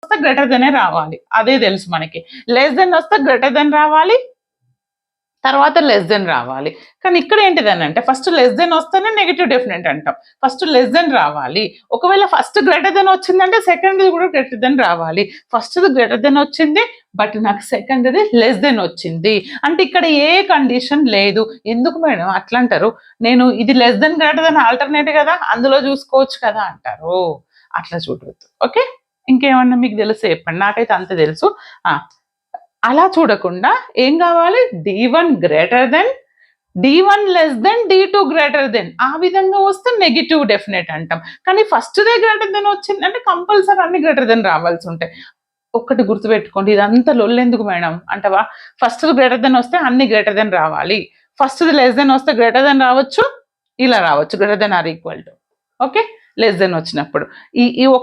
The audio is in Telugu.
వస్తే గ్రేటర్ దెనే రావాలి, అదే తెలుసు మనకి. లెస్ దెన్ వస్తే గ్రేటర్ దెన్ రావాలి, తర్వాత లెస్ దెన్ రావాలి. కానీ ఇక్కడ ఏంటిదని అంటే ఫస్ట్ లెస్ దెన్ వస్తేనే నెగిటివ్ డెఫినెట్ అంటాం. ఫస్ట్ లెస్ దెన్ రావాలి. ఒకవేళ ఫస్ట్ గ్రేటర్ దెన్ వచ్చిందంటే సెకండ్ కూడా గ్రేటర్ దెన్ రావాలి. ఫస్ట్ గ్రేటర్ దెన్ వచ్చింది, బట్ నాకు సెకండ్ది లెస్ దెన్ వచ్చింది అంటే ఇక్కడ ఏ కండిషన్ లేదు. ఎందుకు మేడం అట్లా అంటారు? నేను ఇది less than greater than alternate కదా, అందులో చూసుకోవచ్చు కదా అంటారు. అట్లా చూడవద్దు. ఓకే, ఇంకేమన్నా మీకు తెలిస్తే చెప్పండి, నాకైతే అంత తెలుసు. అలా చూడకుండా ఏం కావాలి, D1 greater than, D1 less than, D2 greater than, ఆ విధంగా వస్తే నెగిటివ్ డెఫినెట్ అంటాం. కానీ ఫస్ట్దే గ్రేటర్ దెన్ వచ్చిందంటే కంపల్సరీ అన్ని గ్రేటర్ దెన్ రావాల్సి ఉంటాయి. ఒక్కటి గుర్తుపెట్టుకోండి, ఇదంతా లొల్లెందుకు మేడం అంటవా? ఫస్ట్ గ్రేటర్ దెన్ వస్తే అన్ని గ్రేటర్ దెన్ రావాలి, ఫస్ట్ లెస్ దెన్ వస్తే గ్రేటర్ దెన్ రావచ్చు, ఇలా రావచ్చు, greater than or equal to. Okay, less than వచ్చినప్పుడు ఈ